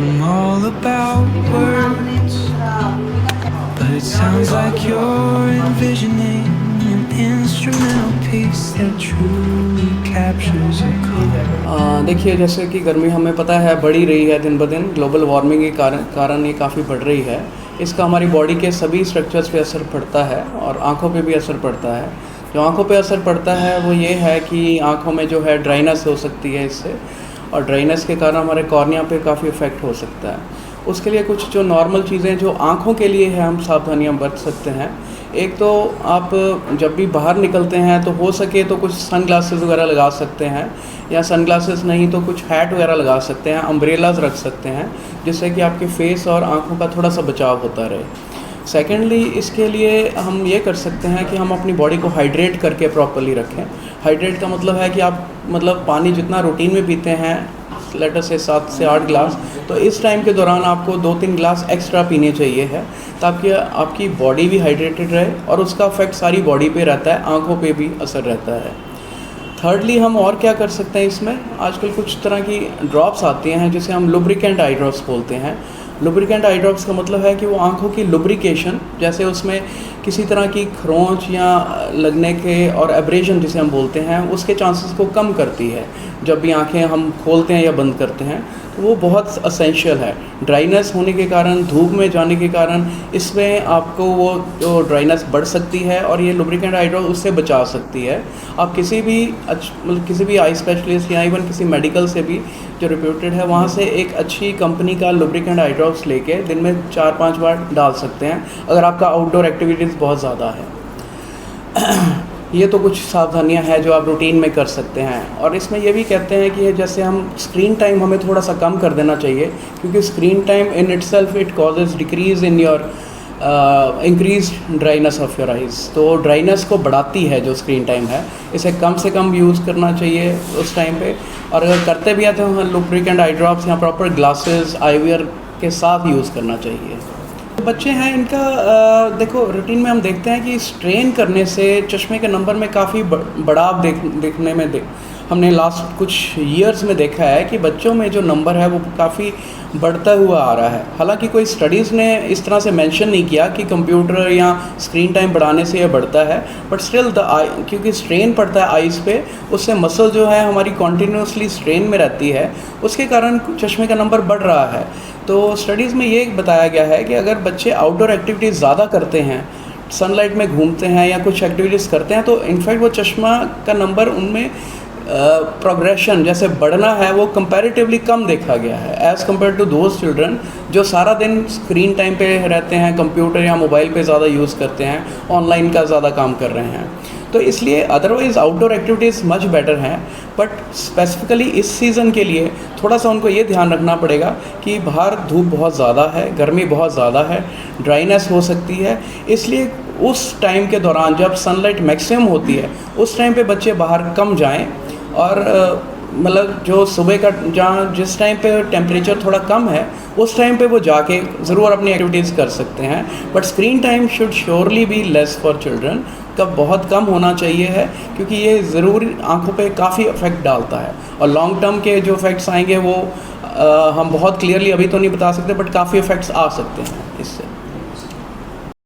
I'm all about words, but it sounds like you're envisioning an instrumental piece that truly captures your core. देखिए, जैसे कि गर्मी हमें पता है बढ़ ही रही है दिन ब दिन, ग्लोबल वार्मिंग के कारण ये काफ़ी बढ़ रही है। इसका हमारी बॉडी के सभी स्ट्रक्चर्स पे असर पड़ता है और आँखों पे भी असर पड़ता है। जो आँखों पे असर पड़ता है वो ये है कि आँखों में जो है ड्राइनेस हो सकती है इससे, और ड्राइनेस के कारण हमारे कॉर्निया पे काफ़ी इफ़ेक्ट हो सकता है। उसके लिए कुछ जो नॉर्मल चीज़ें जो आँखों के लिए है, हम सावधानियाँ बरत सकते हैं। एक तो आप जब भी बाहर निकलते हैं तो हो सके तो कुछ सन ग्लासेस वगैरह लगा सकते हैं, या सन ग्लासेस नहीं तो कुछ हैट वगैरह लगा सकते हैं, अम्ब्रेलाज रख सकते हैं, जिससे कि आपके फेस और आँखों का थोड़ा सा बचाव होता रहे। सेकेंडली, इसके लिए हम ये कर सकते हैं कि हम अपनी बॉडी को हाइड्रेट करके प्रॉपर्ली रखें। हाइड्रेट का मतलब है कि आप पानी जितना रूटीन में पीते हैं, लेटर से 7 से 8 गिलास, तो इस टाइम के दौरान आपको 2-3 गिलास एक्स्ट्रा पीने चाहिए है, ताकि आपकी बॉडी भी हाइड्रेटेड रहे और उसका इफेक्ट सारी बॉडी पे रहता है, आंखों पे भी असर रहता है। थर्डली, हम और क्या कर सकते हैं इसमें, आजकल कुछ तरह की ड्रॉप्स आती हैं जिसे हम लुब्रिकेंट आई ड्रॉप्स बोलते हैं। लुब्रिकेंट आई ड्रॉप्स का मतलब है कि वो आँखों की लुब्रिकेशन, जैसे उसमें किसी तरह की खरोंच या लगने के और एब्रेजन जिसे हम बोलते हैं, उसके चांसेस को कम करती है। जब भी आंखें हम खोलते हैं या बंद करते हैं तो वो बहुत असेंशियल है। ड्राइनेस होने के कारण, धूप में जाने के कारण इसमें आपको वो जो ड्राइनेस बढ़ सकती है, और ये लुब्रिकेंट आई ड्रॉप उससे बचा सकती है। आप किसी भी किसी भी आई स्पेशलिस्ट या इवन किसी मेडिकल से भी जो रिप्यूटेड है वहाँ से एक अच्छी कंपनी का लुब्रिकेंट आई ड्रॉप्स लेके दिन में 4-5 बार डाल सकते हैं, अगर आपका आउटडोर एक्टिविटीज़ बहुत ज़्यादा है। ये तो कुछ सावधानियां हैं जो आप रूटीन में कर सकते हैं। और इसमें ये भी कहते हैं कि जैसे हम स्क्रीन टाइम हमें थोड़ा सा कम कर देना चाहिए, क्योंकि screen time in itself it causes decrease in your increase dryness of your eyes. तो ड्राइनेस को बढ़ाती है जो स्क्रीन टाइम है, इसे कम से कम यूज़ करना चाहिए उस टाइम पे। और अगर करते भी हैं तो लुब्रिकेंट आई ड्रॉप्स या प्रॉपर ग्लासेस आईवियर के साथ यूज़ करना चाहिए। बच्चे हैं इनका देखो, रूटीन में हम देखते हैं कि स्ट्रेन करने से चश्मे के नंबर में काफ़ी बढ़ाव देखने में हमने लास्ट कुछ ईयर्स में देखा है कि बच्चों में जो नंबर है वो काफ़ी बढ़ता हुआ आ रहा है। हालांकि कोई स्टडीज़ ने इस तरह से मेंशन नहीं किया कि कंप्यूटर या स्क्रीन टाइम बढ़ाने से ये बढ़ता है, बट स्टिल क्योंकि स्ट्रेन पड़ता है आइज़ पे, उससे मसल जो है हमारी कॉन्टीन्यूसली स्ट्रेन में रहती है, उसके कारण चश्मे का नंबर बढ़ रहा है। तो स्टडीज़ में ये बताया गया है कि अगर बच्चे आउटडोर एक्टिविटीज़ ज़्यादा करते हैं, सनलाइट में घूमते हैं या कुछ एक्टिविटीज़ करते हैं, तो इनफैक्ट वो चश्मा का नंबर उनमें प्रोग्रेशन जैसे बढ़ना है वो कंपैरेटिवली कम देखा गया है, as compare to those children जो सारा दिन स्क्रीन टाइम पे रहते हैं, कंप्यूटर या मोबाइल पे ज़्यादा यूज़ करते हैं, ऑनलाइन का ज़्यादा काम कर रहे हैं। तो इसलिए otherwise outdoor activities much better हैं, बट स्पेसिफिकली इस सीज़न के लिए थोड़ा सा उनको ये ध्यान रखना पड़ेगा कि बाहर धूप बहुत ज़्यादा है, गर्मी बहुत ज़्यादा है, ड्राइनेस हो सकती है। इसलिए उस टाइम के दौरान जब सनलाइट मैक्सिमम होती है उस टाइम पे बच्चे बाहर कम जाएं, और जो सुबह का जिस टाइम पे टेम्परेचर थोड़ा कम है उस टाइम पे वो जाके ज़रूर अपनी एक्टिविटीज़ कर सकते हैं। But screen time should surely be less for children, का बहुत कम होना चाहिए है, क्योंकि ये ज़रूर आंखों पे काफ़ी इफ़ेक्ट डालता है, और लॉन्ग टर्म के जो इफ़ेक्ट्स आएंगे वो हम बहुत क्लियरली अभी तो नहीं बता सकते, बट काफ़ी इफ़ेक्ट्स आ सकते हैं इससे।